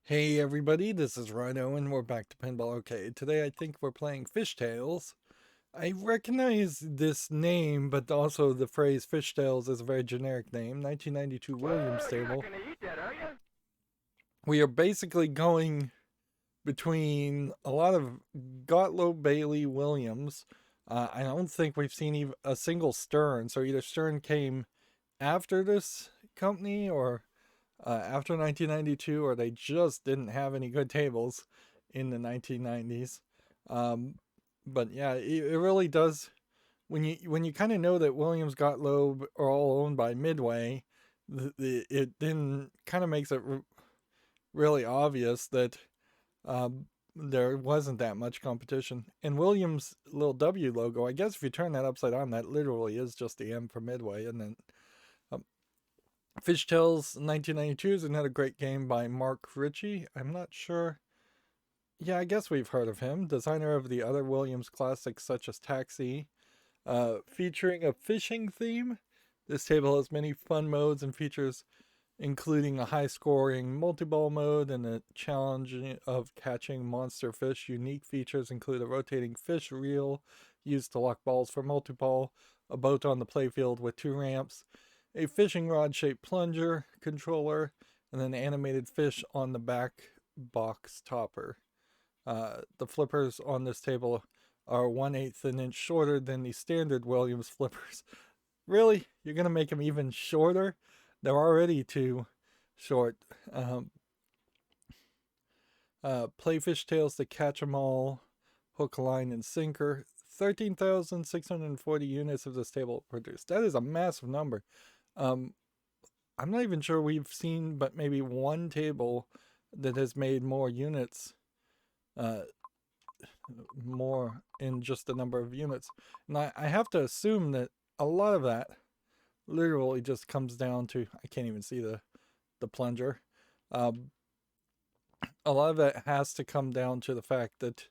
Hey everybody, this is Rydo and we're back to Pinball Arcade. Today I think we're playing Fishtails. I recognize this name, but also the phrase Fishtails is a very generic name. 1992 Williams Whoa, you're not table. gonna eat that, are you? We are basically going between a lot of Gottlieb, Bailey, Williams. I don't think we've seen a single Stern, so either Stern came after this company or after 1992, or they just didn't have any good tables in the 1990s. Um, but yeah, it really does. When you kind of know that Williams Gottlob are all owned by Midway, it then kind of makes it really obvious that there wasn't that much competition. And Williams' little W logo, I guess if you turn that upside down, that literally is just the M for Midway, and then um, Fishtails 1992 is another great game by Mark Ritchie. I'm not sure. Yeah, I guess we've heard of him. Designer of the other Williams classics such as Taxi. Featuring a fishing theme. This table has many fun modes and features, including a high scoring multi-ball mode and a challenge of catching monster fish. Unique features include a rotating fish reel used to lock balls for multi-ball, a boat on the playfield with two ramps, a fishing rod shaped plunger controller, and an animated fish on the back box topper. The flippers on this table are 1/8 an inch shorter than the standard Williams flippers. Really? You're going to make them even shorter? They're already too short. Um, Play Fishtails to catch 'em all, hook, line, and sinker. 13,640 units of this table produced. That is a massive number. Um, I'm not even sure we've seen but maybe one table that has made more units, uh, more in just the number of units. And I have to assume that a lot of that literally just comes down to, I can't even see the plunger. Um, a lot of that has to come down to the fact that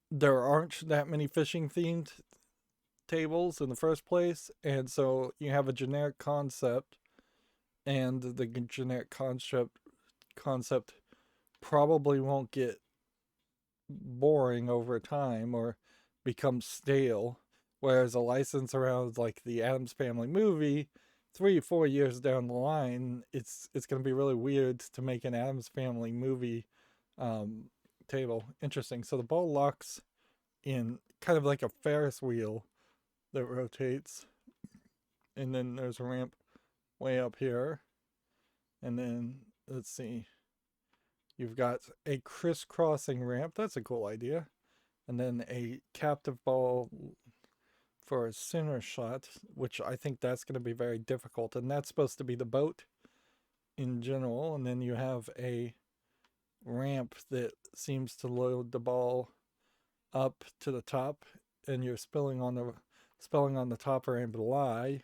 there aren't that many fishing themed tables in the first place. And so you have a generic concept, and the generic concept probably won't get boring over time or become stale. Whereas a license around like the Adams Family movie, 3 4 years down the line, it's gonna be really weird to make an Adams Family movie um, table. Interesting. So the ball locks in kind of like a Ferris wheel that rotates, and then there's a ramp way up here, and then let's see, you've got a crisscrossing ramp. That's a cool idea. And then a captive ball for a center shot, which I think that's going to be very difficult. And that's supposed to be the boat in general. And then you have a ramp that seems to load the ball up to the top, and you're spelling on the top ramp lie,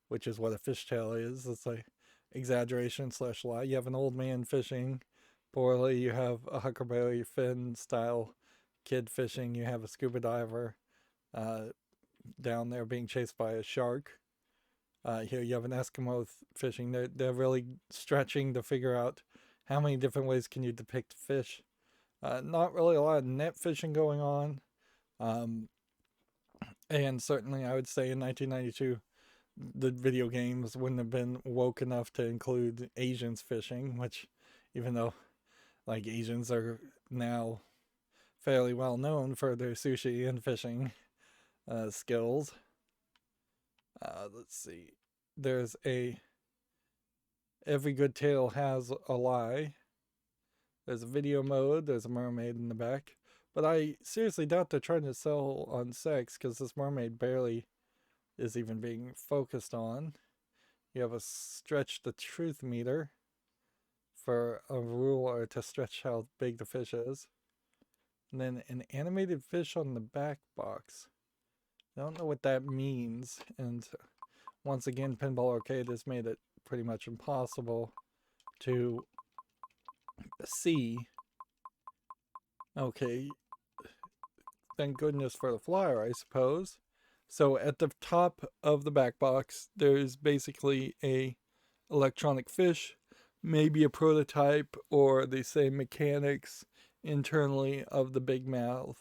which is what a fishtail is. It's like exaggeration slash lie. You have an old man fishing poorly. You have a Huckleberry Finn style kid fishing. You have a scuba diver uh, down there being chased by a shark. Here you have an Eskimo fishing. They're really stretching to figure out how many different ways can you depict fish. Not really a lot of net fishing going on. Um, and certainly I would say in 1992, the video games wouldn't have been woke enough to include Asians fishing, which, even though like Asians are now fairly well known for their sushi and fishing skills. Let's see. There's a every good tale has a lie. There's a video mode. There's a mermaid in the back. But I seriously doubt they're trying to sell on sex, because this mermaid barely is even being focused on. You have a stretch the truth meter for a ruler to stretch how big the fish is. And then an animated fish on the back box. I don't know what that means. And once again, Pinball Arcade has made it pretty much impossible to see. Okay, thank goodness for the flyer, I suppose. So at the top of the back box, there's basically a electronic fish maybe a prototype or the same mechanics internally of the Big Mouth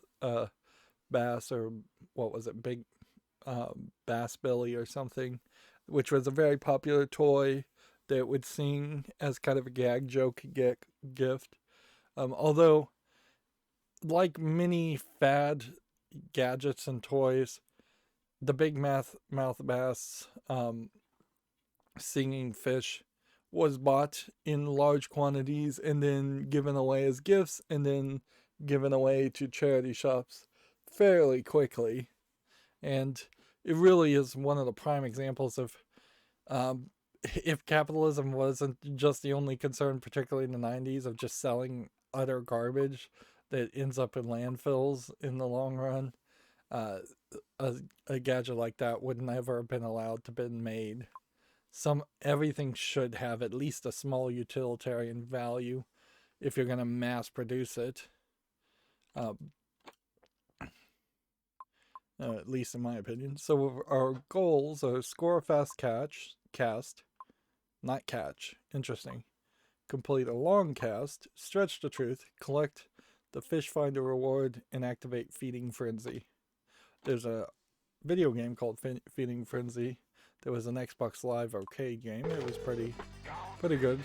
Bass, or what was it, Big Bass Billy or something, which was a very popular toy that would sing as kind of a gag joke gift. Although, like many fad gadgets and toys, the Big Mouth Bass singing fish was bought in large quantities and then given away as gifts and then given away to charity shops fairly quickly. And it really is one of the prime examples of if capitalism wasn't just the only concern, particularly in the 90s, of just selling utter garbage that ends up in landfills in the long run, a gadget like that would never have been allowed to been made. Everything should have at least a small utilitarian value if you're going to mass produce it. At least in my opinion. So our goals are score a fast cast, not catch. Interesting. Complete a long cast, stretch the truth, collect the fish finder reward, and activate Feeding Frenzy. There's a video game called Feeding Frenzy. There was an Xbox Live arcade game. It was pretty good.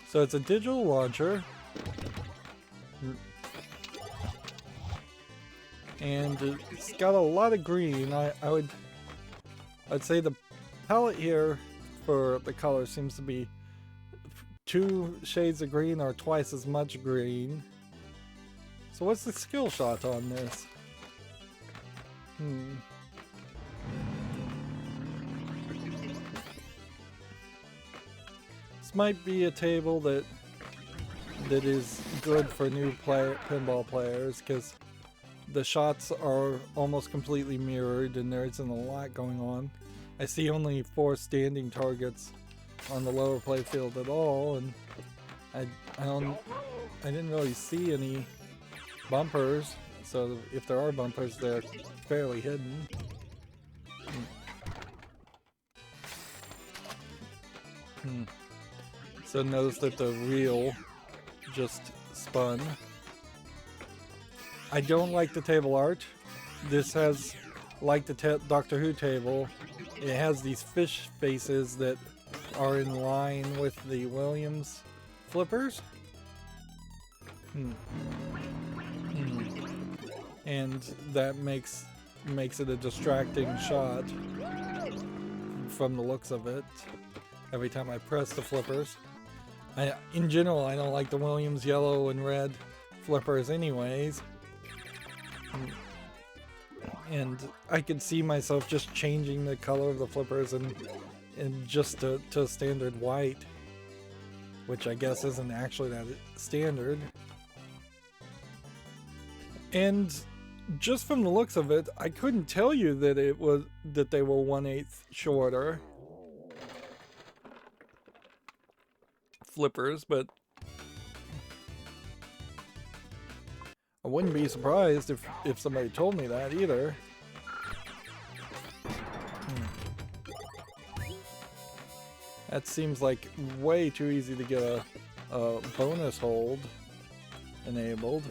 So it's a digital launcher. And it's got a lot of green. I'd say the palette here for the color seems to be 2 shades of green or twice as much green. So what's the skill shot on this? This might be a table that is good for new pinball players, because the shots are almost completely mirrored and there isn't a lot going on. I see only 4 standing targets on the lower playfield at all, and I didn't really see any bumpers, so if there are bumpers, they're fairly hidden. So notice that the reel just spun. I don't like the table art. This has, like the Doctor Who table, it has these fish faces that are in line with the Williams flippers. And that makes it a distracting shot from the looks of it every time I press the flippers. In general, I don't like the Williams yellow and red flippers anyways. And I could see myself just changing the color of the flippers and just to standard white, which I guess isn't actually that standard. And just from the looks of it, I couldn't tell you that they were 1/8 shorter flippers, but I wouldn't be surprised if somebody told me that either. That seems like way too easy to get a bonus hold enabled.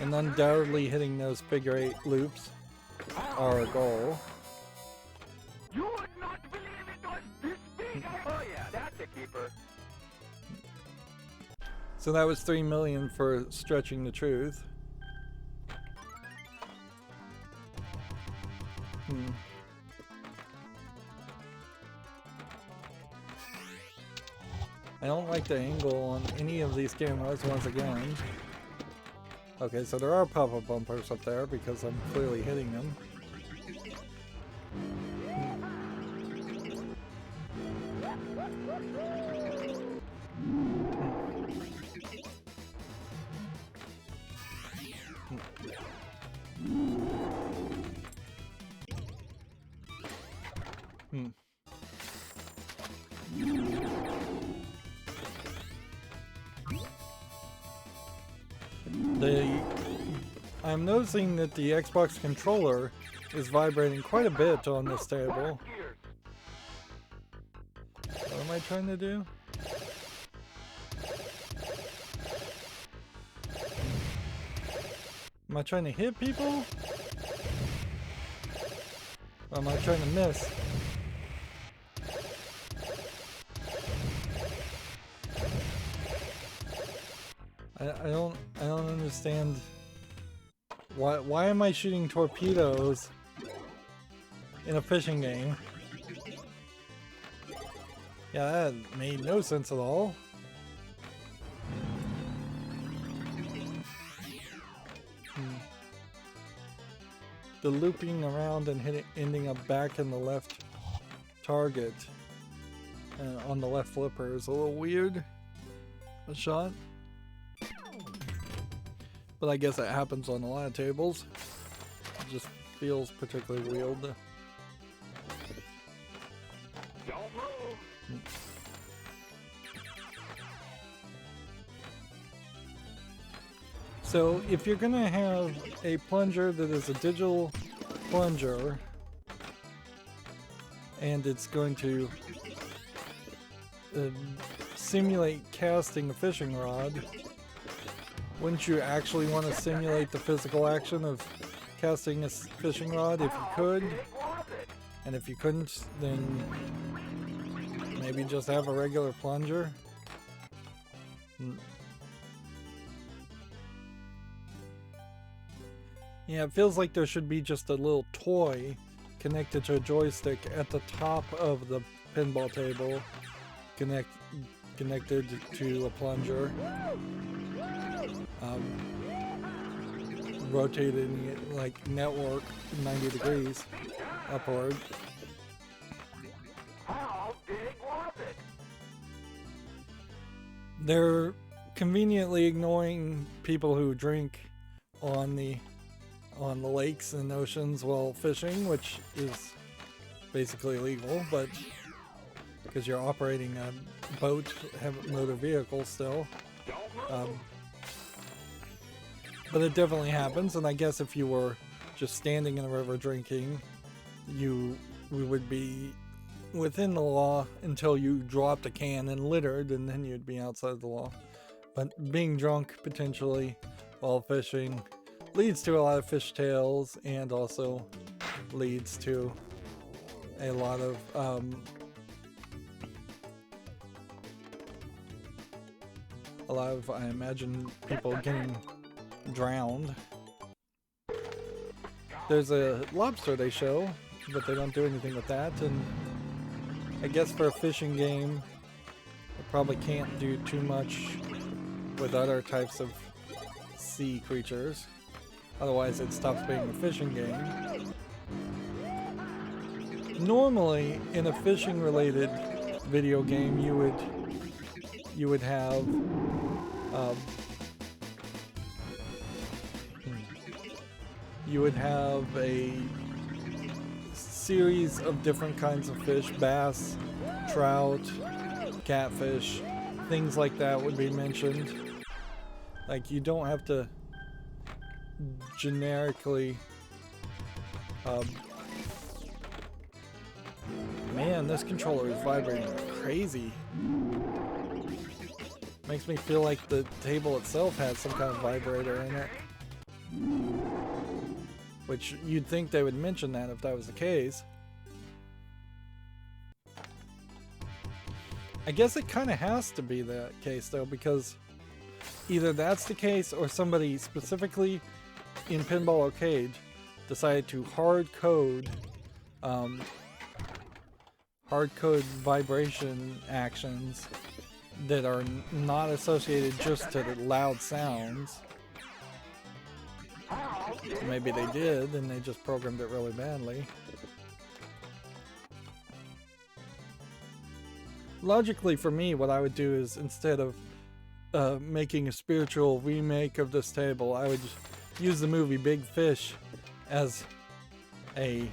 And undoubtedly hitting those figure 8 loops are a goal. You would not believe it was this big. Oh yeah, that's a keeper. So that was 3 million for Stretching the Truth. I don't like the angle on any of these cameras once again. Okay, so there are pop-up bumpers up there because I'm clearly hitting them. I'm noticing that the Xbox controller is vibrating quite a bit on this table. What am I trying to do? Am I trying to hit people? Or am I trying to miss? I don't understand. Why am I shooting torpedoes in a fishing game? Yeah, that made no sense at all. The looping around and ending up back in the left target on the left flipper is a little weird. A shot. But I guess that happens on a lot of tables. It just feels particularly weird. Don't move. So if you're gonna have a plunger that is a digital plunger and it's going to simulate casting a fishing rod, wouldn't you actually want to simulate the physical action of casting a fishing rod if you could? And if you couldn't, then maybe just have a regular plunger? Yeah, it feels like there should be just a little toy connected to a joystick at the top of the pinball table, connected to a plunger, rotating it like network 90 degrees upward. How big was it? They're conveniently ignoring people who drink on the lakes and oceans while fishing, which is basically illegal, but because you're operating a boat, motor vehicle still. But it definitely happens, and I guess if you were just standing in a river drinking, we would be within the law until you dropped a can and littered, and then you'd be outside the law. But being drunk potentially while fishing leads to a lot of fishtails, and also leads to a lot of I imagine people getting drowned. There's a lobster they show, but they don't do anything with that, and I guess for a fishing game they probably can't do too much with other types of sea creatures, otherwise it stops being a fishing game. Normally in a fishing related video game you would have a series of different kinds of fish: bass, trout, catfish, things like that would be mentioned. Like, you don't have to generically man, this controller is vibrating crazy. Makes me feel like the table itself has some kind of vibrator in it. Which you'd think they would mention that if that was the case. I guess it kind of has to be the case though, because either that's the case or somebody specifically in Pinball Arcade decided to hard code vibration actions that are not associated just to the loud sounds. Maybe they did and they just programmed it really badly. Logically for me, what I would do is, instead of making a spiritual remake of this table, I would use the movie Big Fish as a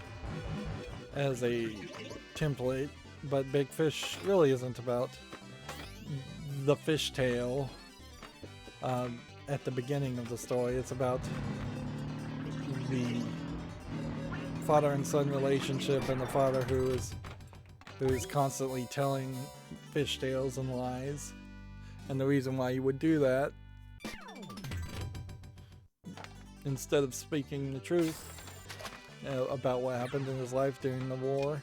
template, but Big Fish really isn't about the fishtail. at the beginning of the story. It's about the father and son relationship, and the father who is constantly telling fish tales and lies, and the reason why he would do that instead of speaking the truth about what happened in his life during the war.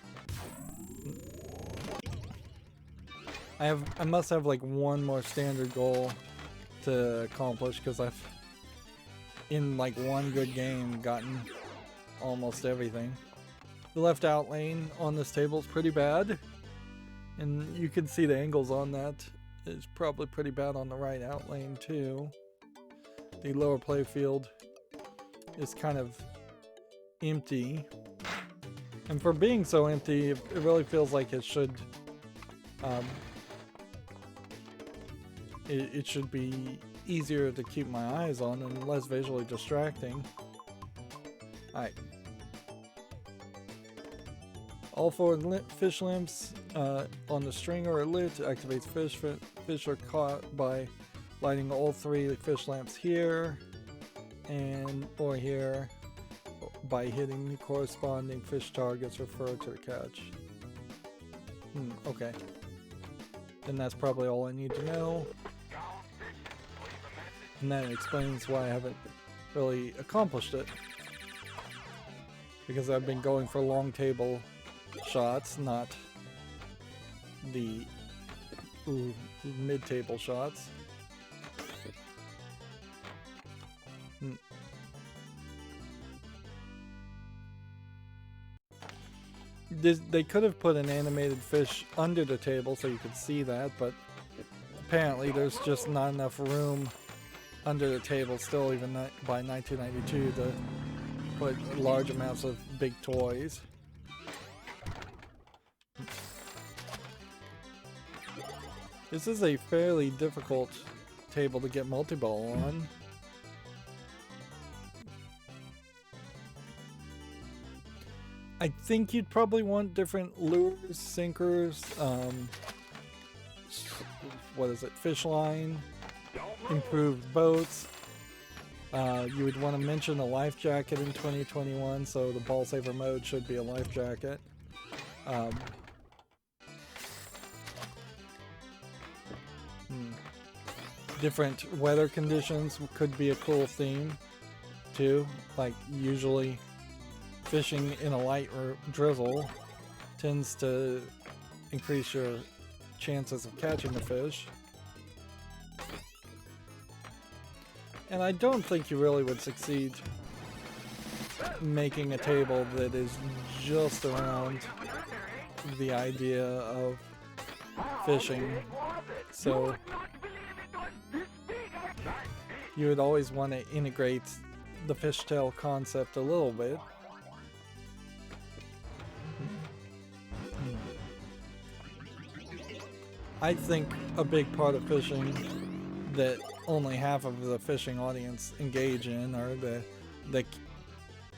I must have like one more standard goal to accomplish, because I've in like one good game gotten almost everything. The left out lane on this table is pretty bad, and you can see the angles on that. It's probably pretty bad on the right out lane too. The lower play field is kind of empty, and for being so empty, it really feels like it should it should be easier to keep my eyes on and less visually distracting. Alright. All four fish lamps on the stringer are lit. Activates fish. Fish are caught by lighting all three fish lamps here or here by hitting the corresponding fish targets referred to the catch. Okay. Then that's probably all I need to know. And that explains why I haven't really accomplished it. Because I've been going for long table shots, not the mid-table shots. They could have put an animated fish under the table so you could see that, but apparently there's just not enough room under the table still, even by 1992, to put large amounts of big toys. This is a fairly difficult table to get multi-ball on. I think you'd probably want different lures, sinkers, what is it, fish line, improved boats. You would want to mention a life jacket in 2021, so the ball saver mode should be a life jacket. Different weather conditions could be a cool theme too. Like, usually fishing in a light or drizzle tends to increase your chances of catching the fish. And I don't think you really would succeed making a table that is just around the idea of fishing. So you would always want to integrate the fishtail concept a little bit. I think a big part of fishing that only half of the fishing audience engage in are the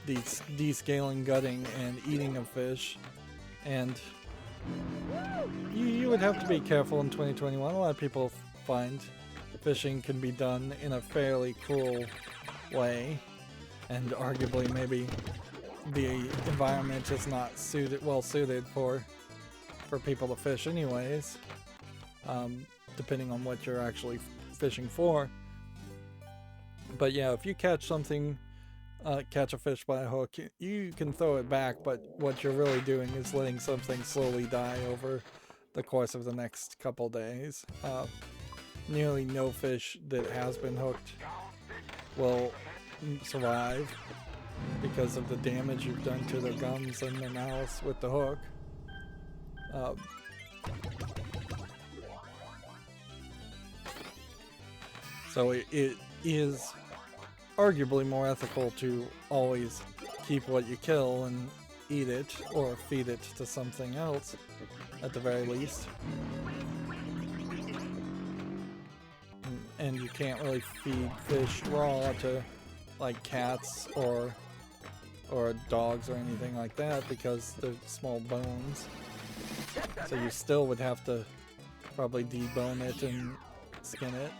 descaling, gutting, and eating of fish. And you would have to be careful in 2021. A lot of people find fishing can be done in a fairly cruel way, and arguably maybe the environment is not well suited for people to fish anyways, depending on what you're actually fishing for. But yeah, if you catch something, catch a fish by a hook, you can throw it back, but what you're really doing is letting something slowly die over the course of the next couple days. Nearly no fish that has been hooked will survive because of the damage you've done to their gums and their mouths with the hook. So it is arguably more ethical to always keep what you kill and eat it, or feed it to something else at the very least. And you can't really feed fish raw to like cats or dogs or anything like that because they're small bones. So you still would have to probably debone it and skin it.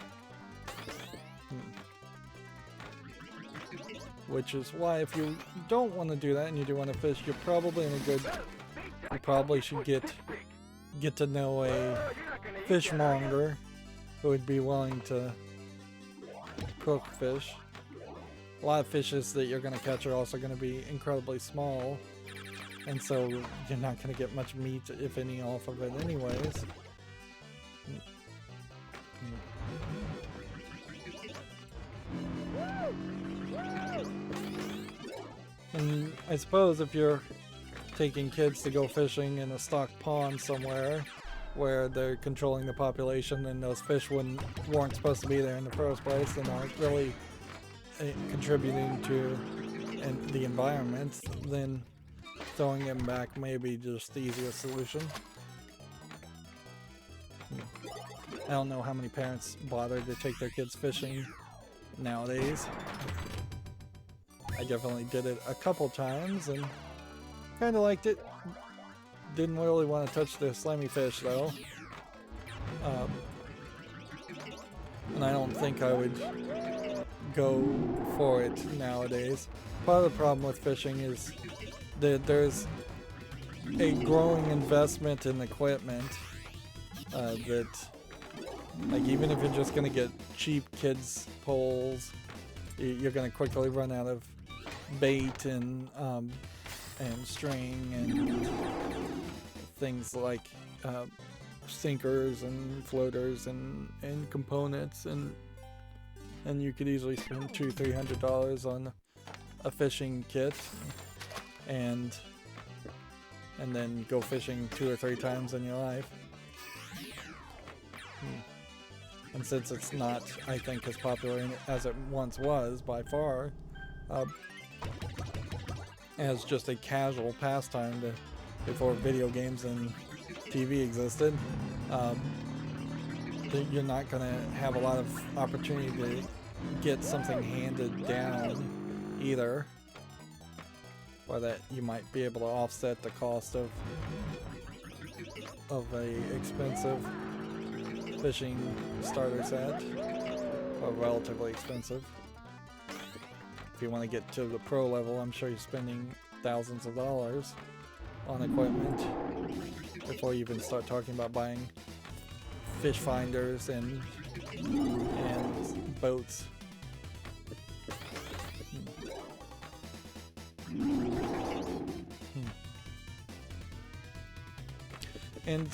which is why if you don't want to do that and you do want to fish, you're probably in a good, you probably should get to know a fishmonger who would be willing to cook fish. A lot of fishes that you're going to catch are also going to be incredibly small, and so you're not going to get much meat, if any, off of it anyways. And I suppose if you're taking kids to go fishing in a stocked pond somewhere where they're controlling the population and those fish weren't supposed to be there in the first place and aren't really contributing to the environment, then throwing them back may be just the easiest solution. I don't know how many parents bother to take their kids fishing nowadays. I definitely did it a couple times and kind of liked it. Didn't really want to touch the slimy fish though. And I don't think I would go for it nowadays. Part of the problem with fishing is that there's a growing investment in equipment that, like, even if you're just gonna get cheap kids poles, you're gonna quickly run out of bait and string and things like sinkers and floaters and components, and you could easily spend $200-300 on a fishing kit and then go fishing 2 or 3 times in your life. And since it's not, I think, as popular as it once was by far, as just a casual pastime before video games and TV existed, you're not going to have a lot of opportunity to get something handed down either, or that you might be able to offset the cost of a expensive fishing starter set, or relatively expensive. If you want to get to the pro level, I'm sure you're spending thousands of dollars on equipment before you even start talking about buying fish finders and boats. And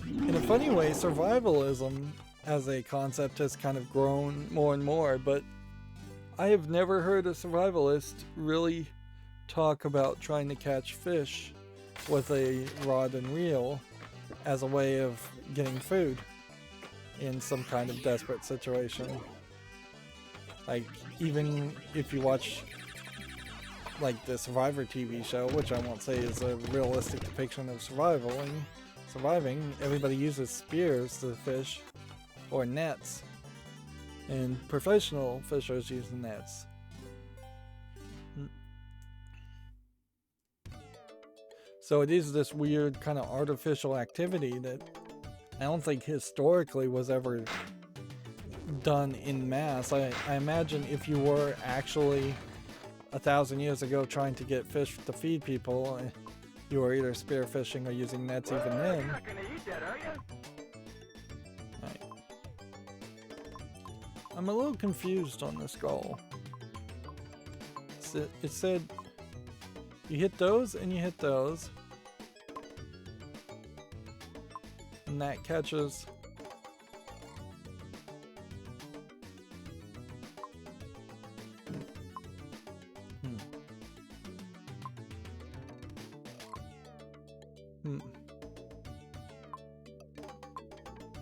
in a funny way, survivalism as a concept has kind of grown more and more, but I have never heard a survivalist really talk about trying to catch fish with a rod and reel as a way of getting food in some kind of desperate situation. Like, even if you watch like the Survivor TV show, which I won't say is a realistic depiction of surviving, everybody uses spears to fish, or nets, and professional fishers use nets. So it is this weird kind of artificial activity that I don't think historically was ever done in mass. I imagine if you were actually 1,000 years ago trying to get fish to feed people, you were either spearfishing or using nets even then. You're not gonna eat that, are you? Right. I'm a little confused on this goal. It said you hit those and you hit those, and that catches.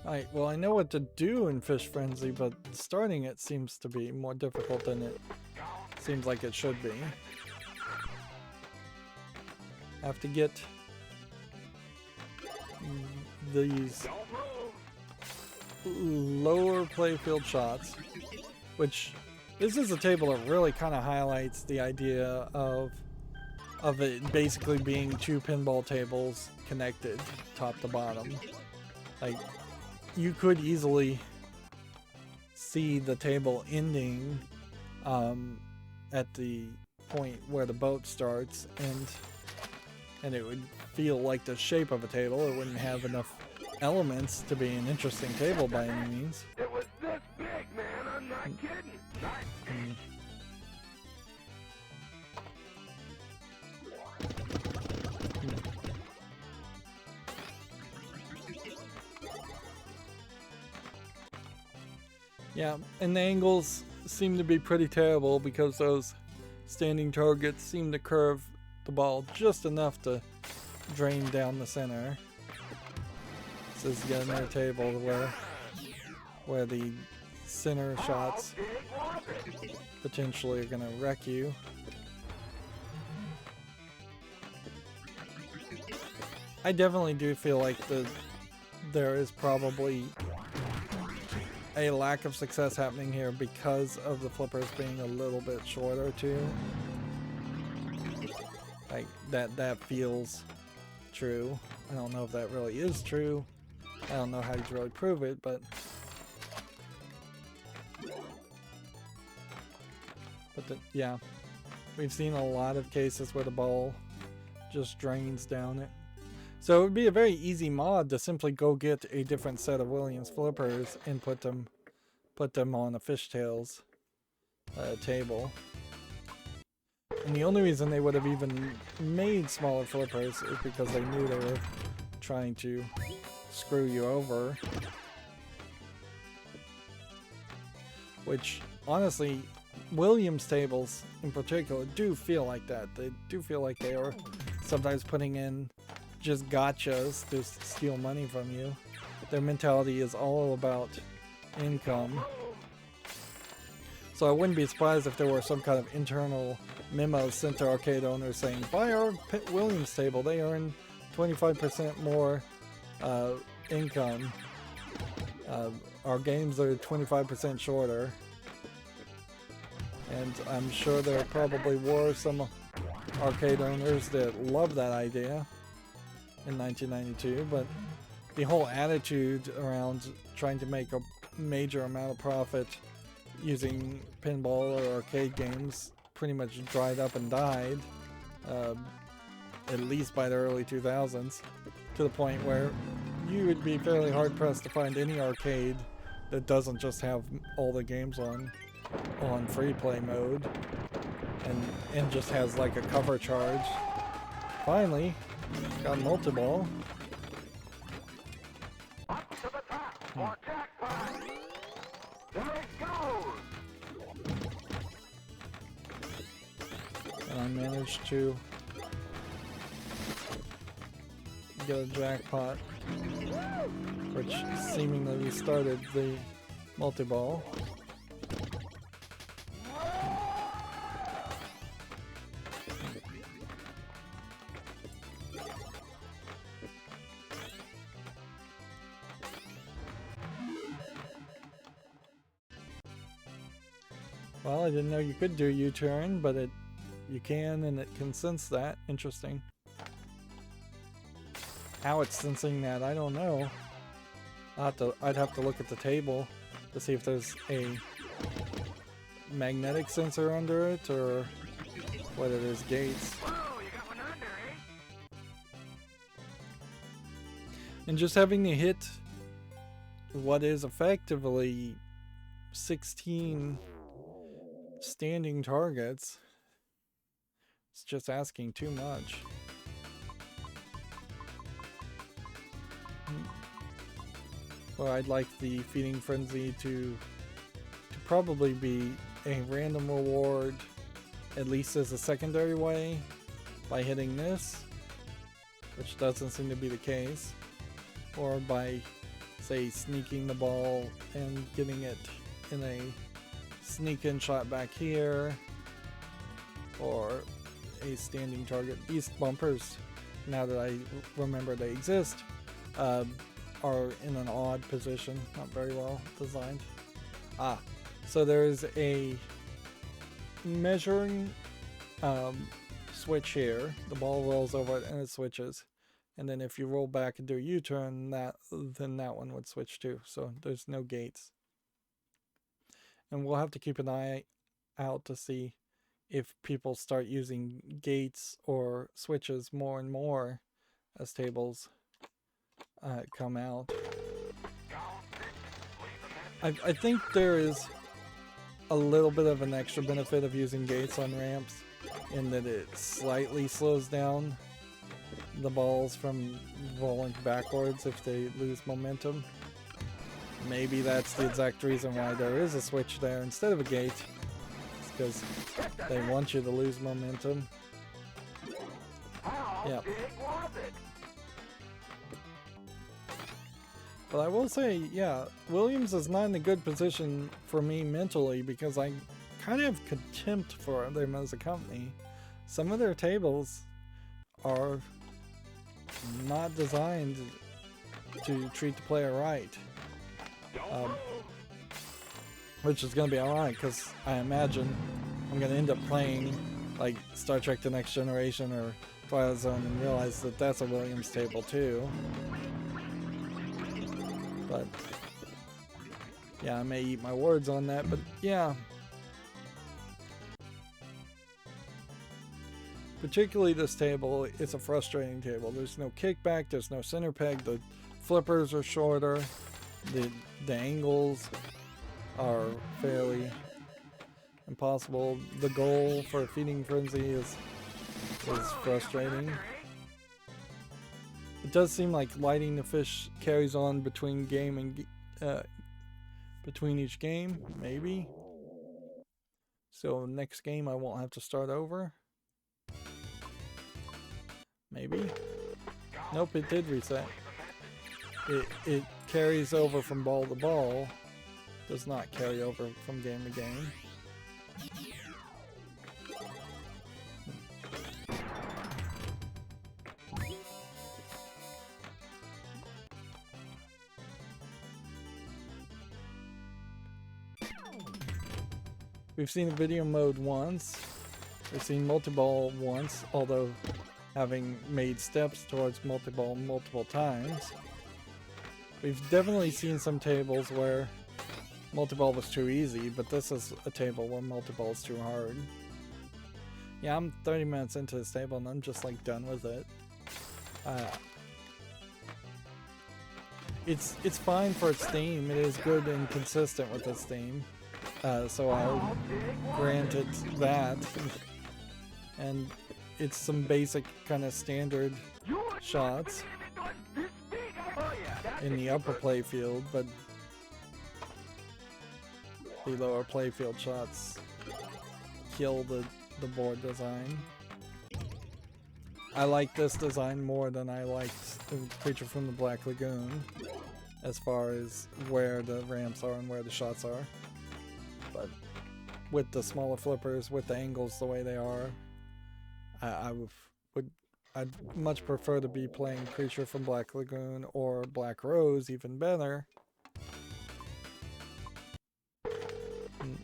Alright, well, I know what to do in Fish Frenzy, but starting it seems to be more difficult than it seems like it should be. I have to get these lower playfield shots, which this is a table that really kind of highlights the idea of it basically being 2 pinball tables connected top to bottom. Like, you could easily see the table ending at the point where the boat starts, and it would feel like the shape of a table. It wouldn't have enough elements to be an interesting table by any means. It was this big, man. I'm not kidding. Nice. Yeah, and the angles seem to be pretty terrible because those standing targets seem to curve the ball just enough to drain down the center. This is yet another table where the center shots potentially are going to wreck you. I definitely do feel like there is probably a lack of success happening here because of the flippers being a little bit shorter too. Like that feels true. I don't know if that really is true. I don't know how you really prove it, but yeah, we've seen a lot of cases where the ball just drains down it. So it would be a very easy mod to simply go get a different set of Williams flippers and put them on a fishtails table. And the only reason they would have even made smaller flippers is because they knew they were trying to screw you over. Which, honestly, Williams tables in particular do feel like that. They do feel like they are sometimes putting in just gotchas to steal money from you. Their mentality is all about income. So I wouldn't be surprised if there were some kind of internal memo sent to arcade owners saying, buy our Williams table, they earn 25% more income. Our games are 25% shorter. And I'm sure there probably were some arcade owners that loved that idea in 1992, but the whole attitude around trying to make a major amount of profit using pinball or arcade games pretty much dried up and died, at least by the early 2000s, to the point where you would be fairly hard pressed to find any arcade that doesn't just have all the games on free play mode and just has like a cover charge. Finally, got multi-ball. Up to the top for jackpot. There it goes. And I managed to get a jackpot, which seemingly restarted the multi-ball. Well, I didn't know you could do U-turn, but you can, and it can sense that. Interesting. How it's sensing that, I don't know. I'd have to look at the table to see if there's a magnetic sensor under it or whether there's gates. Whoa, you got one under, eh? And just having to hit what is effectively 16 standing targets, it's just asking too much. Well, I'd like the Feeding Frenzy to probably be a random reward, at least as a secondary way, by hitting this, which doesn't seem to be the case, or by, say, sneaking the ball and getting it in a sneak-in shot back here, or a standing target. These bumpers, now that I remember they exist, are in an odd position, not very well designed. So there's a measuring switch here. The ball rolls over it and it switches, and then if you roll back and do a U-turn, then that one would switch too. So there's no gates, and we'll have to keep an eye out to see if people start using gates or switches more and more as tables come out. I think there is a little bit of an extra benefit of using gates on ramps in that it slightly slows down the balls from rolling backwards if they lose momentum. Maybe that's the exact reason why there is a switch there instead of a gate. It's because they want you to lose momentum. Yeah. But I will say, yeah, Williams is not in a good position for me mentally because I kind of have contempt for them as a company. Some of their tables are not designed to treat the player right. Which is going to be ironic because I imagine I'm going to end up playing like Star Trek The Next Generation or Twilight Zone and realize that that's a Williams table too. But yeah, I may eat my words on that, but yeah. Particularly this table, it's a frustrating table. There's no kickback, there's no center peg, the flippers are shorter, the angles are fairly impossible. The goal for Feeding Frenzy is frustrating. It does seem like lighting the fish carries on between game and between each game, maybe. So next game I won't have to start over. Maybe. Nope, it did reset. It carries over from ball to ball. Does not carry over from game to game. We've seen video mode once. We've seen multi-ball once, although having made steps towards multi-ball multiple times. We've definitely seen some tables where multi-ball was too easy, but this is a table where multi-ball is too hard. Yeah, I'm 30 minutes into this table and I'm just like done with it. It's fine for its theme. It is good and consistent with its theme. So I'll grant it that. And it's some basic kind of standard shots in the upper playfield, but the lower playfield shots kill the board design. I like this design more than I liked the Creature from the Black Lagoon as far as where the ramps are and where the shots are. But with the smaller flippers, with the angles the way they are, I'd much prefer to be playing Creature from Black Lagoon or Black Rose, even better. And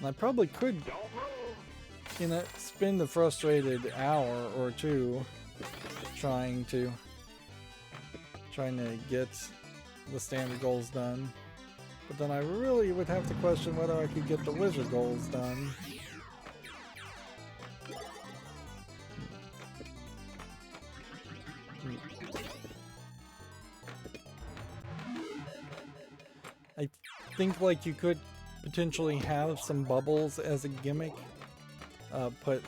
I probably could, spend the frustrated hour or two trying to get the standard goals done. But then I really would have to question whether I could get the wizard goals done. I think like you could potentially have some bubbles as a gimmick. Put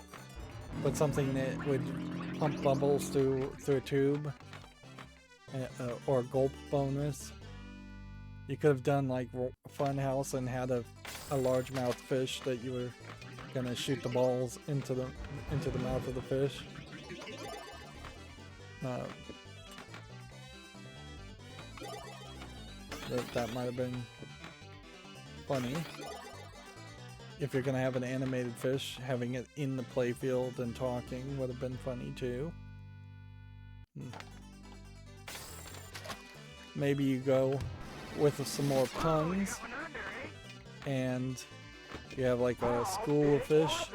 something that would pump bubbles through a tube, or a gulp bonus. You could have done like Funhouse and had a largemouth fish that you were gonna shoot the balls into the mouth of the fish. That might have been funny. If you're gonna have an animated fish, having it in the playfield and talking would have been funny too. Maybe you go with some more puns and you have like a school of fish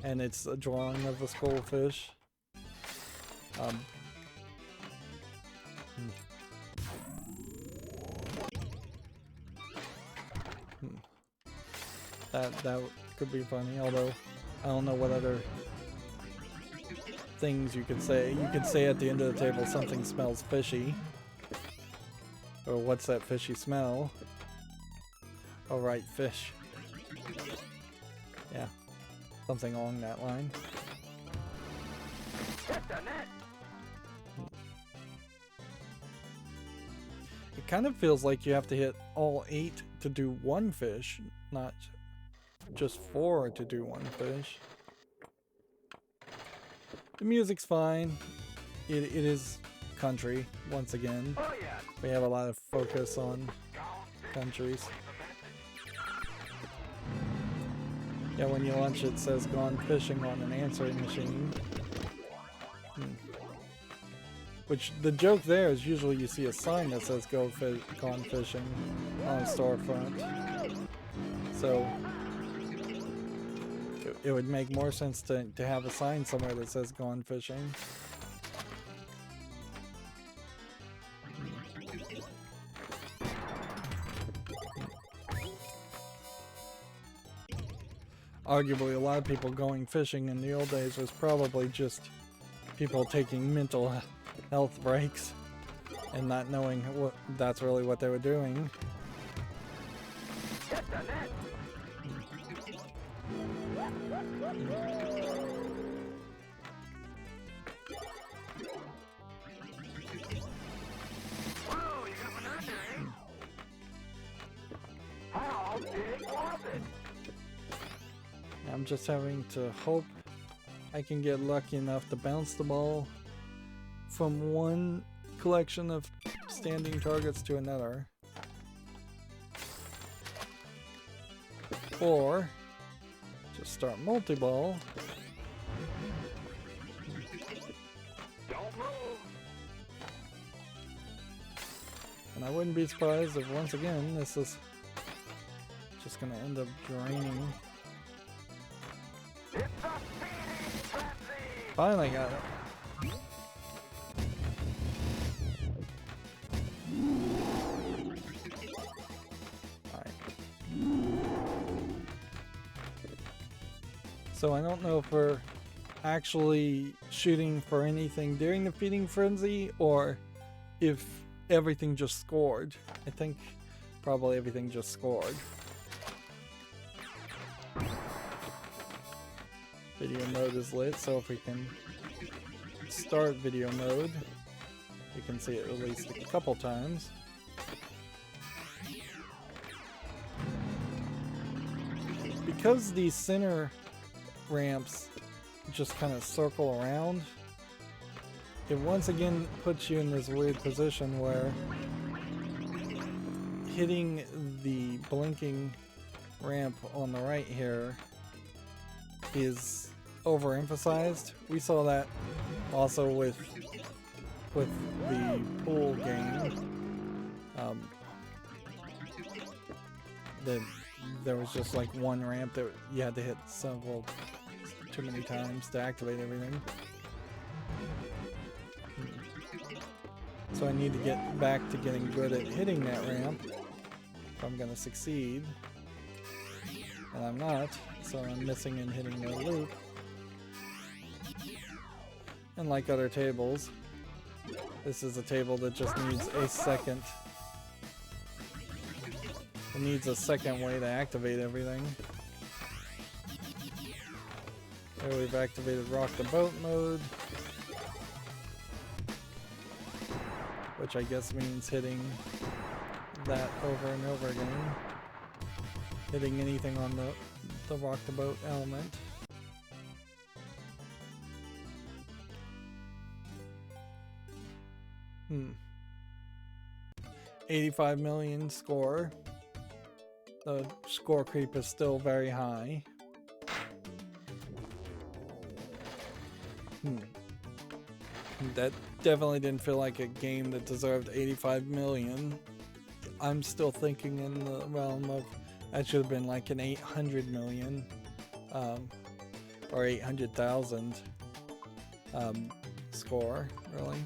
and it's a drawing of a school of fish. That could be funny, although I don't know what other things you could say. You could say at the end of the table something smells fishy. Or what's that fishy smell? Oh right, fish. Yeah, something along that line. It kind of feels like you have to hit all 8 to do one fish, not just 4 to do one fish. The music's fine. It is country, once again. We have a lot of focus on countries. Yeah, when you launch it says gone fishing on an answering machine. Which, the joke there is usually you see a sign that says gone fishing on a storefront. So it would make more sense to have a sign somewhere that says gone fishing. Arguably, a lot of people going fishing in the old days was probably just people taking mental health breaks and not knowing what that's really what they were doing. I'm just having to hope I can get lucky enough to bounce the ball from one collection of standing targets to another. Or just start multi-ball. And I wouldn't be surprised if once again this is just gonna end up draining. Finally got it. Alright. So I don't know if we're actually shooting for anything during the feeding frenzy or if everything just scored. I think probably everything just scored. Video mode is lit, so if we can start video mode, you can see it at least a couple times. Because these center ramps just kind of circle around, it once again puts you in this weird position where hitting the blinking ramp on the right here is overemphasized. We saw that also with the pool game. There was just like one ramp that you had to hit too many times to activate everything. So I need to get back to getting good at hitting that ramp if I'm gonna succeed. And I'm not, so I'm missing in hitting the loop. And like other tables, this is a table that just needs a second. It needs a second way to activate everything. Here we've activated rock the boat mode, which I guess means hitting that over and over again. Hitting anything on the rock the boat element. 85 million score. The score creep is still very high. That definitely didn't feel like a game that deserved 85 million. I'm still thinking in the realm of that should have been like an 800 million or 800,000 score, really.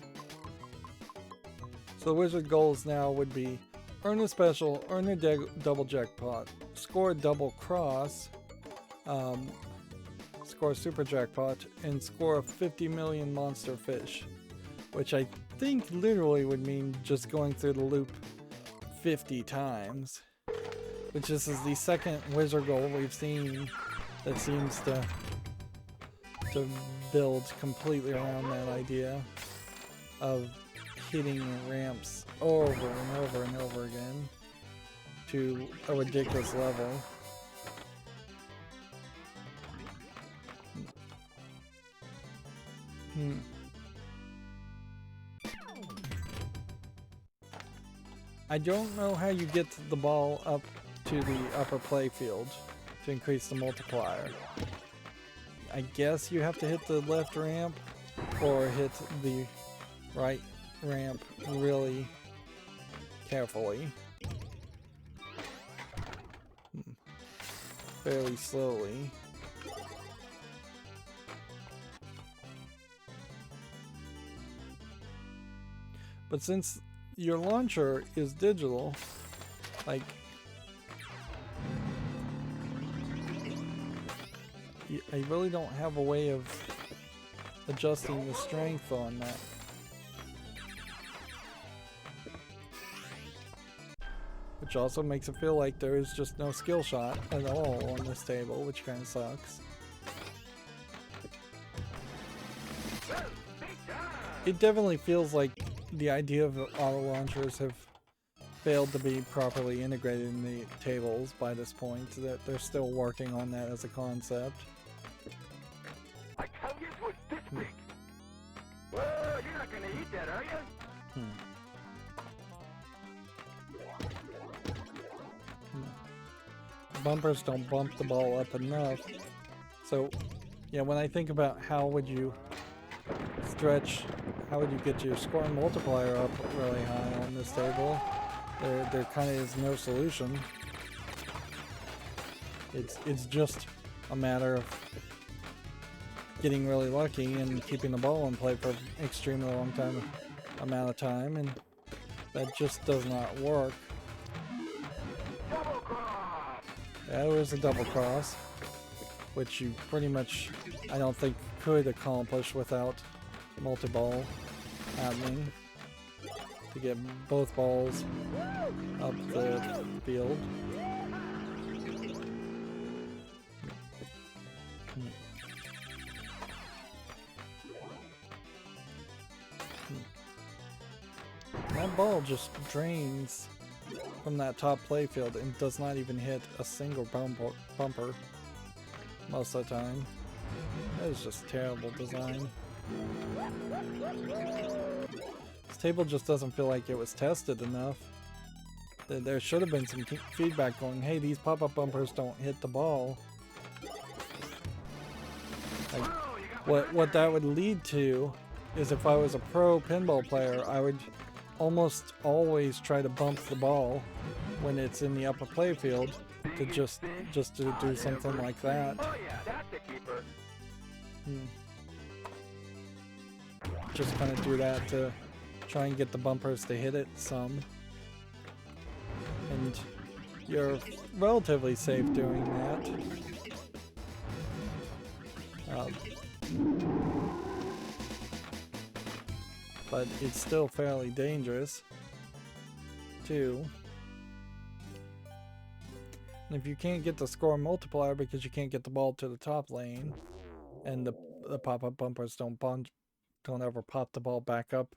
So the wizard goals now would be earn a special, earn a double jackpot, score a double cross, score a super jackpot, and score a 50 million monster fish, which I think literally would mean just going through the loop 50 times, which this is the second wizard goal we've seen that seems to build completely around that idea of hitting ramps over and over and over again to a ridiculous level. I don't know how you get the ball up to the upper play field to increase the multiplier. I guess you have to hit the left ramp or hit the right ramp really carefully. Fairly slowly. But since your launcher is digital, like, I really don't have a way of adjusting the strength on that. Which also makes it feel like there is just no skill shot at all on this table, which kind of sucks. It definitely feels like the idea of auto launchers have failed to be properly integrated in the tables by this point, that they're still working on that as a concept. I told you it was this big. Well, you're not gonna eat that, are you? Bumpers don't bump the ball up enough. So, yeah, when I think about how would you stretch, how would you get your score multiplier up really high on this table, there kind of is no solution. It's just a matter of getting really lucky and keeping the ball in play for an extremely long amount of time, and that just does not work. That was a double cross, which you pretty much, I don't think, could accomplish without multi-ball happening to get both balls up the field. That ball just drains from that top playfield and does not even hit a single bumper most of the time. That is just terrible design. This table just doesn't feel like it was tested enough. There should have been some feedback going, hey, these pop-up bumpers don't hit the ball. Like, what that would lead to is if I was a pro pinball player, I would almost always try to bump the ball when it's in the upper playfield to just to do something like that. Oh yeah, that's a keeper. Just kind of do that to try and get the bumpers to hit it some. And you're relatively safe doing that. But it's still fairly dangerous too. And if you can't get the score multiplier because you can't get the ball to the top lane, and the pop-up bumpers don't ever pop the ball back up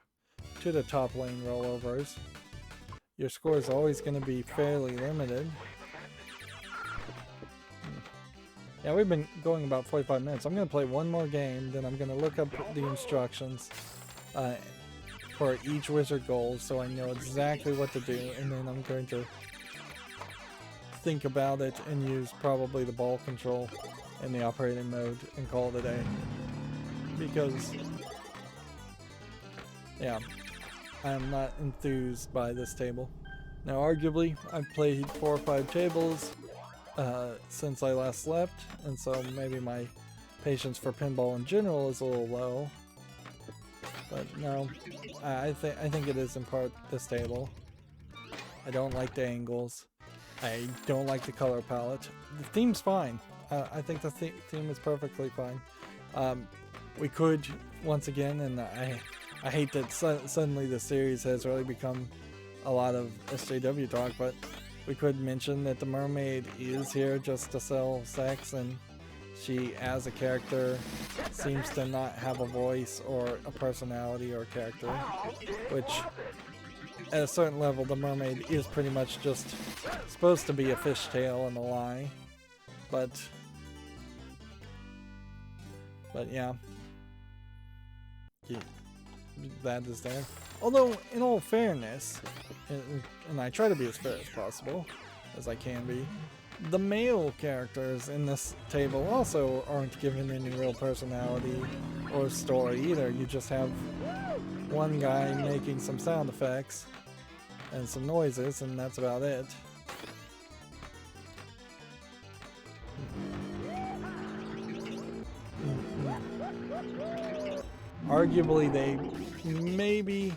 to the top lane rollovers, your score is always going to be fairly limited. Yeah, we've been going about 45 minutes. I'm going to play one more game, then I'm going to look up the instructions for each wizard goal so I know exactly what to do, and then I'm going to think about it and use probably the ball control in the operating mode and call it a day. Because, yeah, I am not enthused by this table. Now, arguably, I've played 4 or 5 tables since I last left, and so maybe my patience for pinball in general is a little low. But no, I think it is in part this table. I don't like the angles. I don't like the color palette. The theme's fine. I think the theme is perfectly fine. We could, once again, and I hate that suddenly the series has really become a lot of SJW talk, but we could mention that the mermaid is here just to sell sex, and she, as a character, seems to not have a voice or a personality or character, which, at a certain level, the mermaid is pretty much just supposed to be a fishtail and a lie, but yeah, that is there. Although, in all fairness, and I try to be as fair as possible, as I can be, the male characters in this table also aren't given any real personality or story either. You just have one guy making some sound effects and some noises, and that's about it. Arguably, they maybe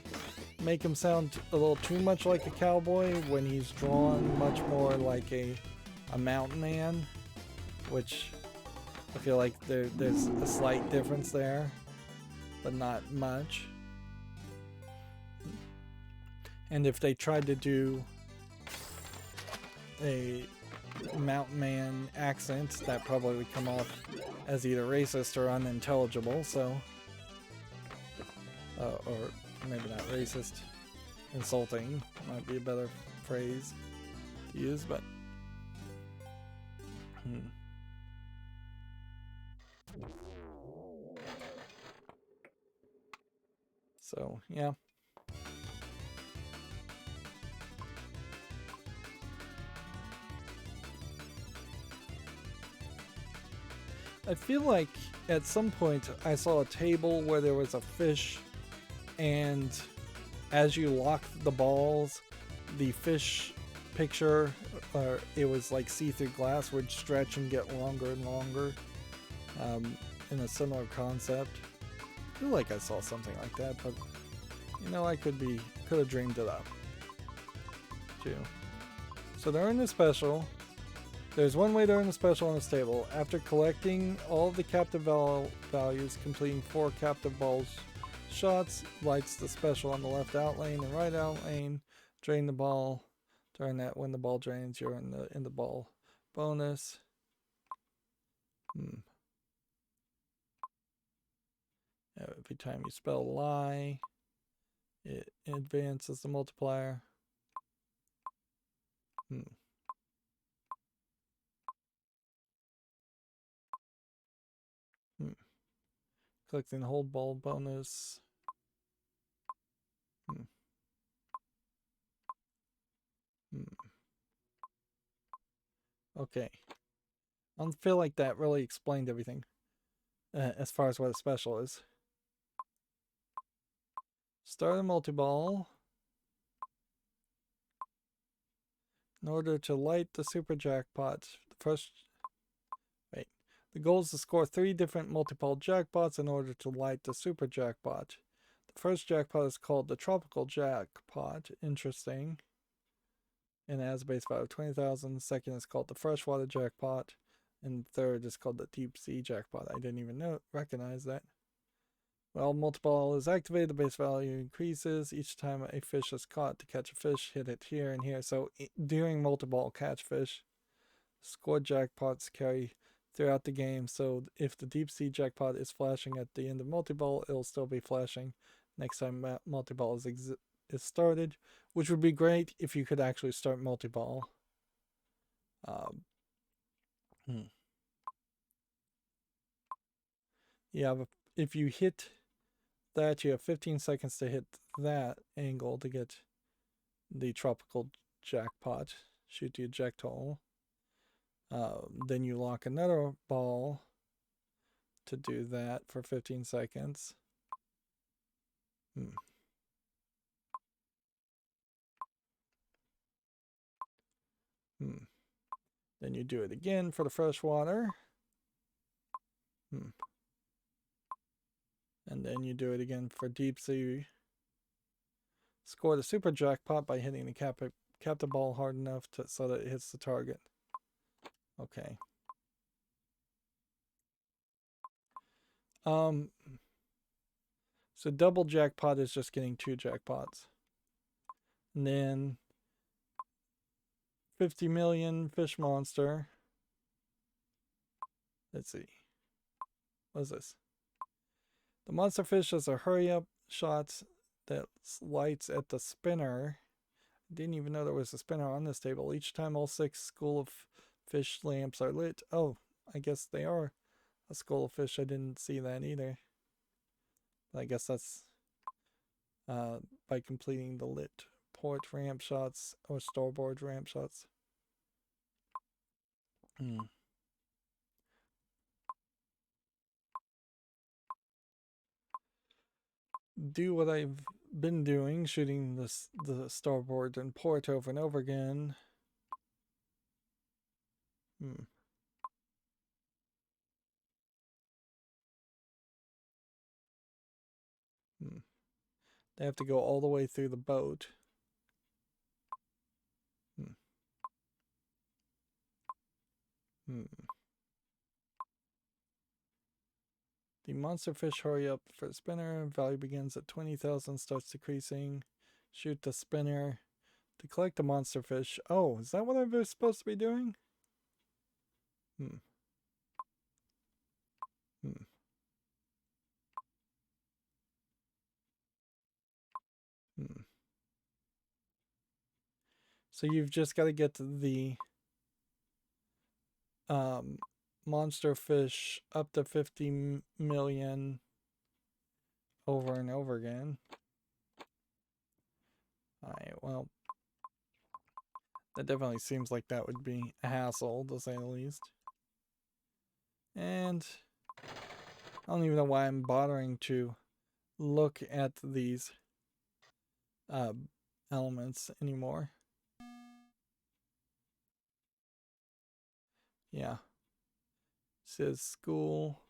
make him sound a little too much like a cowboy when he's drawn much more like a mountain man, which I feel like there's a slight difference there, but not much. And if they tried to do a mountain man accent, that probably would come off as either racist or unintelligible, so or maybe not racist, insulting might be a better phrase to use, but so yeah. I feel like at some point I saw a table where there was a fish, and as you locked the balls, the fish picture, it was like see-through glass, would stretch and get longer and longer, in a similar concept. I feel like I saw something like that, but you know, I could have dreamed it up too. So they're in the special. There's one way to earn a special on this table. After collecting all of the captive values, completing 4 captive balls shots, lights the special on the left out lane and right out lane, drain the ball. During that, when the ball drains, you're in the ball bonus. Every time you spell lie, it advances the multiplier. Collecting the whole ball bonus. Okay. I don't feel like that really explained everything as far as what a special is. Start a multi-ball. In order to light the super jackpot, the goal is to score 3 different multi-ball jackpots in order to light the super jackpot. The first jackpot is called the tropical jackpot. Interesting. And it has a base value of 20,000. The second is called the freshwater jackpot. And the third is called the Deepsea Jackpot. I didn't even recognize that. Well, multi-ball is activated, the base value increases each time a fish is caught. To catch a fish, hit it here and here. So during multi-ball catch fish, scored jackpots carry throughout the game. So if the Deepsea Jackpot is flashing at the end of multi-ball, it'll still be flashing next time multi-ball is started, which would be great if you could actually start multi-ball. Yeah, but if you hit that, you have 15 seconds to hit that angle to get the tropical jackpot. Shoot the eject hole. Then you lock another ball to do that for 15 seconds. Then you do it again for the freshwater. And then you do it again for deep sea. Score the super jackpot by hitting the cap the ball hard enough so that it hits the target. Okay. So double jackpot is just getting 2 jackpots. And then 50 million fish monster. Let's see. What is this? The monster fish has a hurry up shot that lights at the spinner. I didn't even know there was a spinner on this table. Each time all 6 school of fish lamps are lit. Oh, I guess they are a school of fish. I didn't see that either. I guess that's by completing the lit port ramp shots or starboard ramp shots. Do what I've been doing, shooting the starboard and port over and over again. They have to go all the way through the boat. The monster fish hurry up for the spinner. Value begins at 20,000, starts decreasing. Shoot the spinner to collect the monster fish. Oh, is that what I'm supposed to be doing? So you've just got to get to the monster fish up to 50 million over and over again. Alright, well, that definitely seems like that would be a hassle, to say the least. And I don't even know why I'm bothering to look at these elements anymore. Yeah. It says school.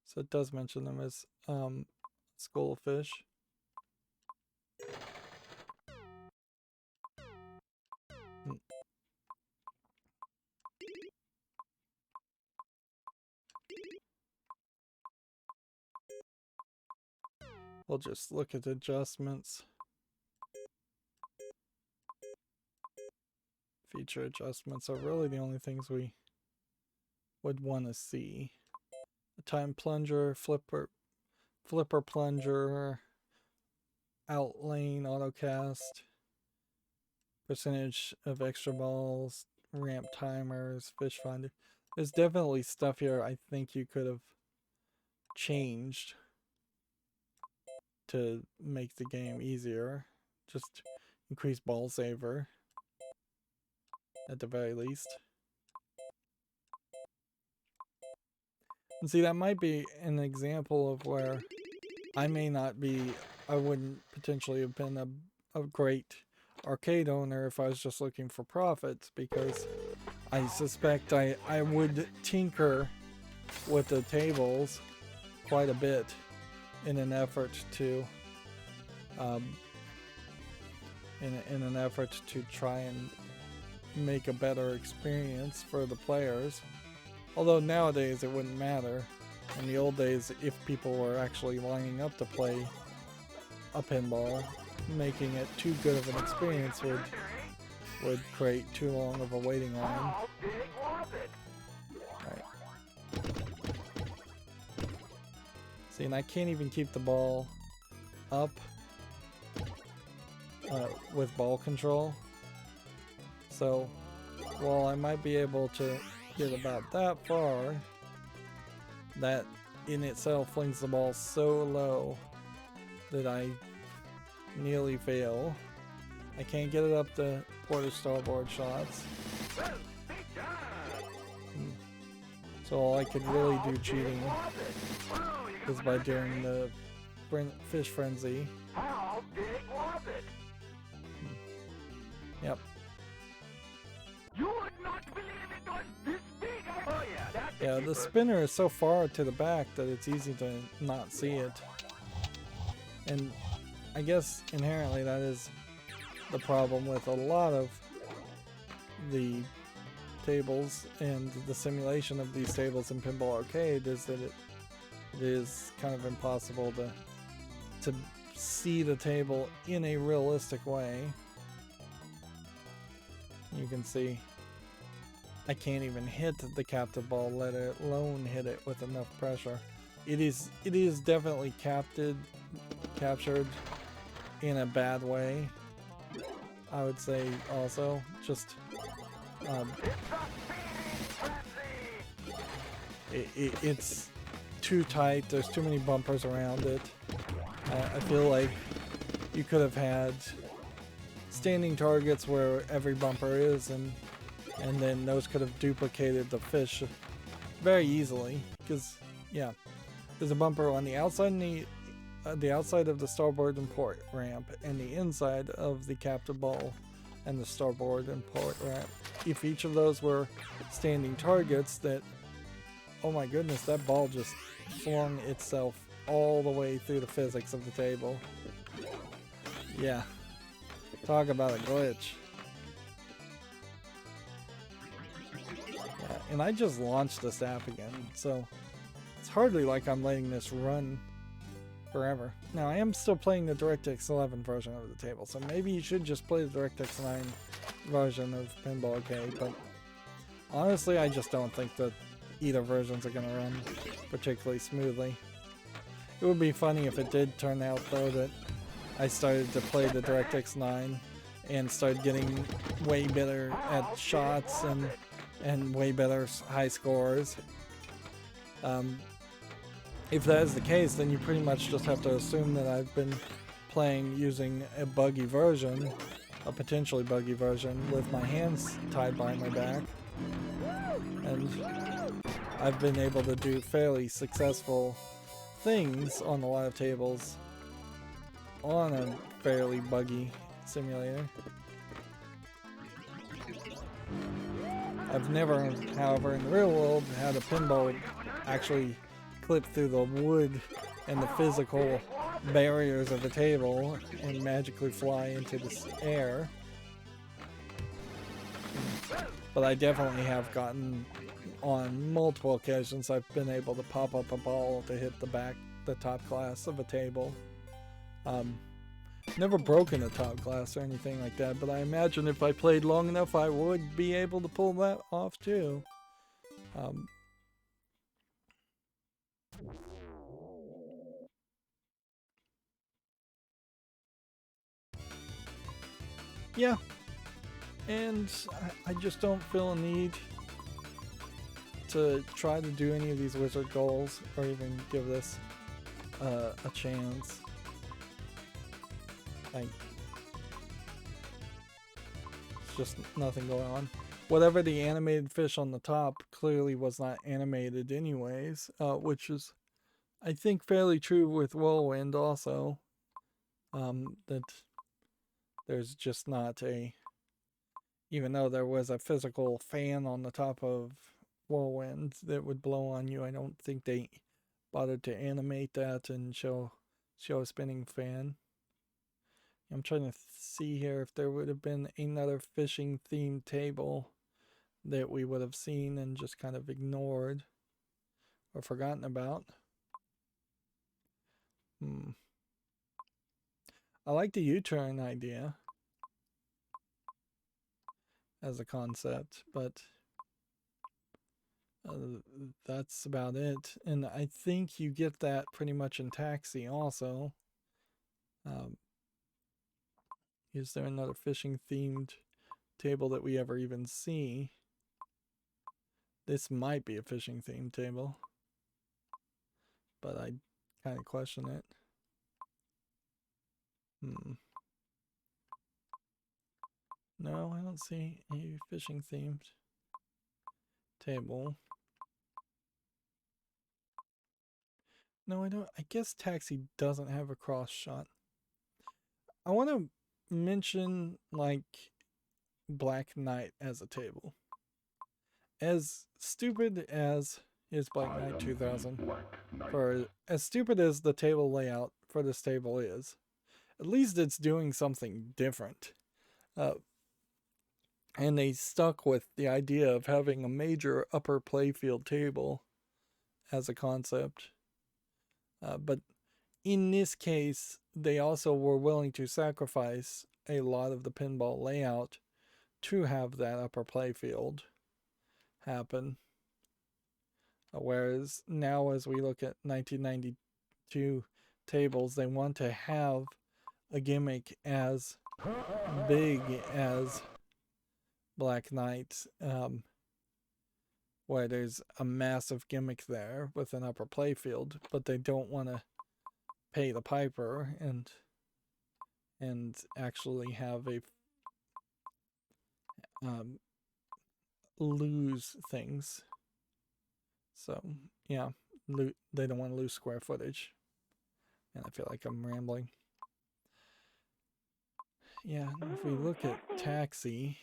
So it does mention them as school of fish. We'll just look at adjustments. Feature adjustments are really the only things we would want to see. A time plunger, flipper plunger, outlane, autocast, percentage of extra balls, ramp timers, fish finder. There's definitely stuff here I think you could have changed to make the game easier. Just increase ball saver at the very least. And see, that might be an example of where I wouldn't potentially have been a great arcade owner if I was just looking for profits, because I suspect I would tinker with the tables quite a bit in an effort to try and make a better experience for the players. Although nowadays it wouldn't matter. In the old days, if people were actually lining up to play a pinball, making it too good of an experience would create too long of a waiting line. Right. See, and I can't even keep the ball up with ball control. So, while I might be able to get about that far, that in itself flings the ball so low that I nearly fail. I can't get it up the port starboard shots. So all I could really do cheating is by doing the fish frenzy. Yep. You would not believe it was this big. Oh yeah, that's Yeah, the spinner is so far to the back that it's easy to not see it. And I guess inherently that is the problem with a lot of the tables and the simulation of these tables in Pinball Arcade, is that it is kind of impossible to see the table in a realistic way. You can see I can't even hit the captive ball, let alone hit it with enough pressure. It is definitely captured in a bad way, I would say. Also, just it's too tight. There's too many bumpers around it. I feel like you could have had standing targets where every bumper is, and then those could have duplicated the fish very easily. Because yeah, there's a bumper on the outside and the outside of the starboard and port ramp, and the inside of the captive ball and the starboard and port ramp. If each of those were standing targets, that, oh my goodness, that ball just flung itself all the way through the physics of the table. Yeah, talk about a glitch. Yeah, and I just launched this app again, so it's hardly like I'm letting this run forever. Now, I am still playing the DirectX 11 version of the table, so maybe you should just play the DirectX 9 version of Pinball Arcade, but honestly, I just don't think that either versions are going to run particularly smoothly. It would be funny if it did turn out, though, that I started to play the DirectX 9 and started getting way better at shots and way better high scores. If that is the case, then you pretty much just have to assume that I've been playing using a buggy version, a potentially buggy version, with my hands tied behind my back. And I've been able to do fairly successful things on a lot of tables on a fairly buggy simulator. I've never, however, in the real world, had a pinball actually clip through the wood and the physical barriers of the table and magically fly into the air. But I definitely have gotten, on multiple occasions, I've been able to pop up a ball to hit the top glass of a table. Never broken a top glass or anything like that, but I imagine if I played long enough, I would be able to pull that off too. Yeah, and I just don't feel a need to try to do any of these wizard goals or even give this a chance. Like, it's just nothing going on. Whatever the animated fish on the top clearly was not animated anyways, which is, I think, fairly true with Whirlwind also. That there's just not a, even though there was a physical fan on the top of Whirlwind that would blow on you, I don't think they bothered to animate that and show a spinning fan. I'm trying to see here if there would have been another fishing themed table that we would have seen and just kind of ignored or forgotten about. I like the U-turn idea as a concept, but that's about it. And I think you get that pretty much in Taxi also. Is there another fishing themed table that we ever even see? This might be a fishing themed table, but I kind of question it. No, I don't see a fishing themed table. No, I don't. I guess Taxi doesn't have a cross shot. I want to mention, like, Black Knight as a table. As stupid as is Black Knight 2000, for as stupid as the table layout for this table is, at least it's doing something different. And they stuck with the idea of having a major upper playfield table as a concept. But in this case, they also were willing to sacrifice a lot of the pinball layout to have that upper playfield happen. Whereas now, as we look at 1992 tables, they want to have a gimmick as big as Black Knight, where there's a massive gimmick there with an upper playfield, but they don't want to pay the piper and actually have a lose things. So yeah, they don't want to lose square footage. And I feel like I'm rambling. Yeah, if we look at Taxi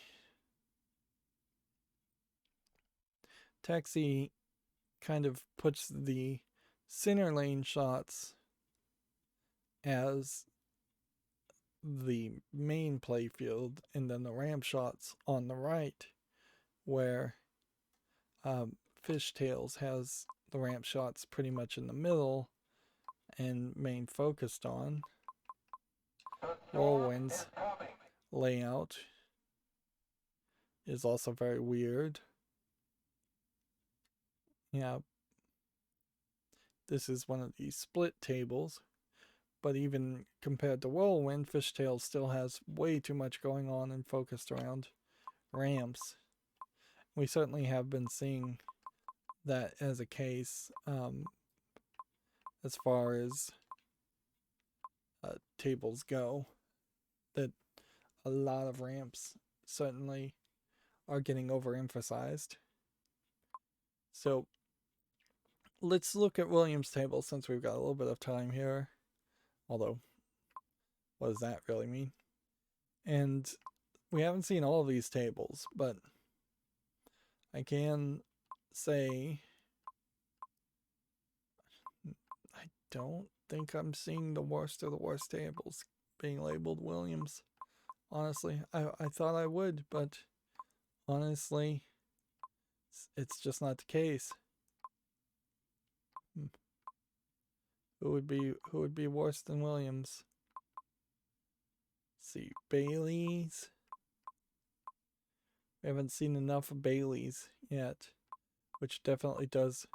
kind of puts the center lane shots as the main playfield, and then the ramp shots on the right, where Fishtails has the ramp shots pretty much in the middle and main focused on. Whirlwind's layout is also very weird. Yeah, this is one of these split tables, but even compared to Whirlwind, Fishtails still has way too much going on and focused around ramps. We certainly have been seeing that as a case as far as tables go, that a lot of ramps certainly are getting overemphasized. So let's look at Williams' table since we've got a little bit of time here. Although, what does that really mean? And we haven't seen all of these tables, but I can say I don't think I'm seeing the worst of the worst tables being labeled Williams. Honestly, I thought I would, but honestly, it's just not the case. Who would be worse than Williams? Let's see, Bailey's. We haven't seen enough of Bailey's yet, which definitely does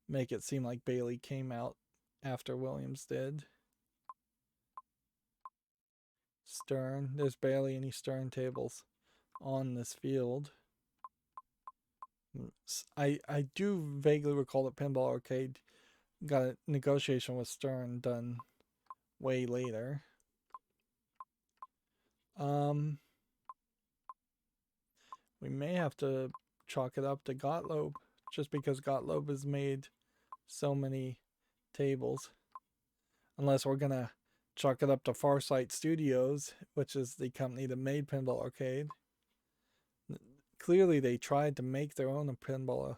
make it seem like Bailey came out after Williams did. Stern, there's barely any Stern tables on this field. I do vaguely recall that Pinball Arcade got a negotiation with Stern done way later. We may have to chalk it up to Gottlieb, just because Gottlieb has made so many tables. Unless we're gonna chalk it up to FarSight Studios, which is the company that made Pinball Arcade. Clearly they tried to make their own Pinball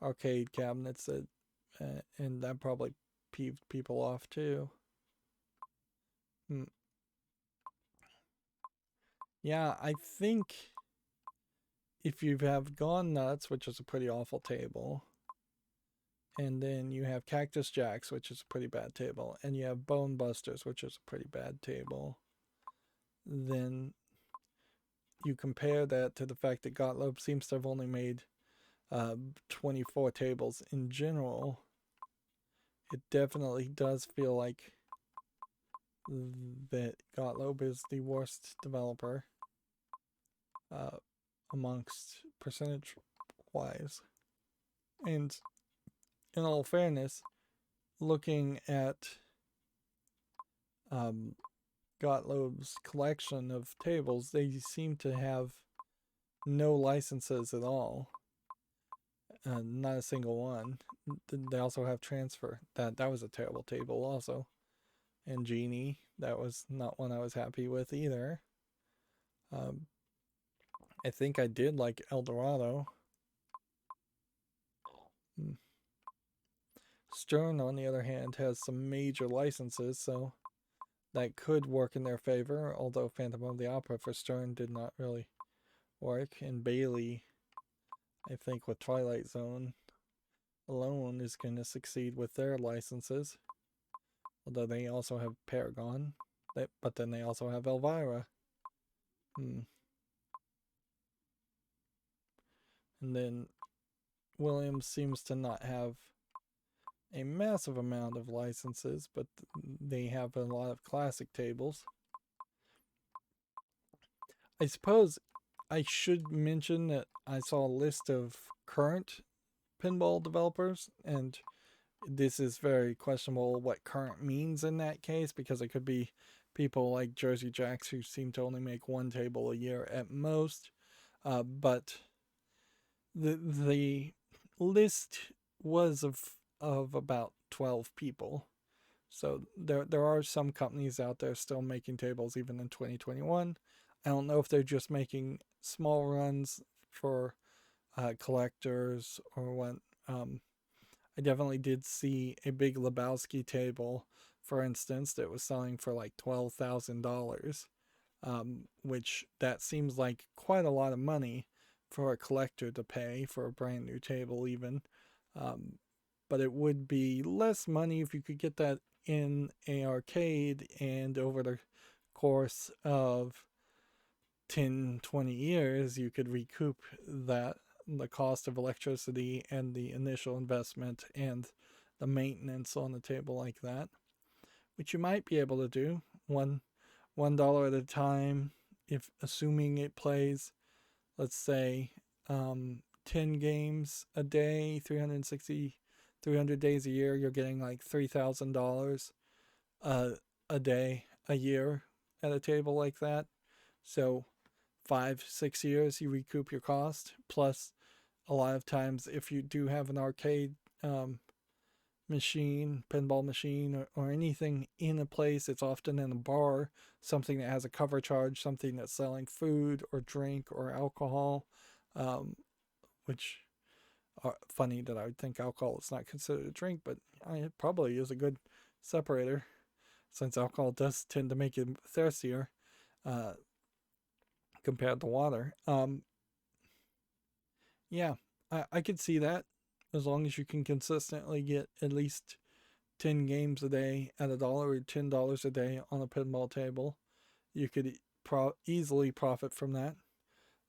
Arcade cabinets, and that probably peeved people off too. Yeah, I think if you have Gone Nuts, which is a pretty awful table, and then you have Cactus Jacks, which is a pretty bad table, and you have Bone Busters, which is a pretty bad table, then you compare that to the fact that Gottlieb seems to have only made 24 tables in general. It definitely does feel like that Gottlieb is the worst developer amongst percentage wise. And in all fairness, looking at Gottlieb's collection of tables, they seem to have no licenses at all. Not a single one. They also have Transfer. That was a terrible table also. And Genie, that was not one I was happy with either. I think I did like Eldorado. Stern, on the other hand, has some major licenses, so that could work in their favor, although Phantom of the Opera for Stern did not really work. And Bailey, I think with Twilight Zone alone, is going to succeed with their licenses. Although they also have Paragon, but then they also have Elvira. And then Williams seems to not have a massive amount of licenses, but they have a lot of classic tables. I suppose I should mention that I saw a list of current pinball developers, and this is very questionable what current means in that case, because it could be people like Jersey Jacks who seem to only make one table a year at most. But the list was of about 12 people. So there are some companies out there still making tables even in 2021. I don't know if they're just making small runs for collectors or what. I definitely did see a big Lebowski table, for instance, that was selling for like $12,000, which that seems like quite a lot of money for a collector to pay for a brand new table even. But it would be less money if you could get that in an arcade, and over the course of 10, 20 years, you could recoup that, the cost of electricity and the initial investment and the maintenance on a table like that, which you might be able to do $1 at a time, if assuming it plays, let's say, 10 games a day, 300 days a year. You're getting like $3,000 a day, a year at a table like that. So 5-6 years you recoup your cost, plus a lot of times if you do have an arcade machine, pinball machine, or anything in a place, it's often in a bar, something that has a cover charge, something that's selling food or drink or alcohol, which are funny that I would think alcohol is not considered a drink, but it probably is a good separator, since alcohol does tend to make you thirstier compared to water. Yeah, I could see that, as long as you can consistently get at least 10 games a day at $1 or $10 a day on a pinball table. You could easily profit from that,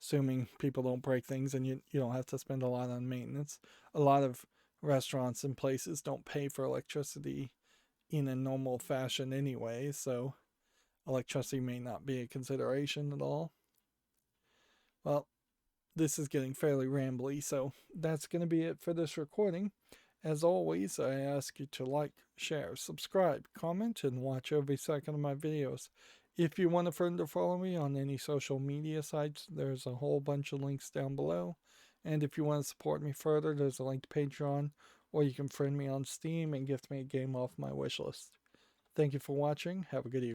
assuming people don't break things and you don't have to spend a lot on maintenance. A lot of restaurants and places don't pay for electricity in a normal fashion anyway, so electricity may not be a consideration at all. Well, this is getting fairly rambly, so that's going to be it for this recording. As always, I ask you to like, share, subscribe, comment, and watch every second of my videos. If you want a friend to follow me on any social media sites, there's a whole bunch of links down below. And if you want to support me further, there's a link to Patreon, or you can friend me on Steam and gift me a game off my wishlist. Thank you for watching. Have a good evening.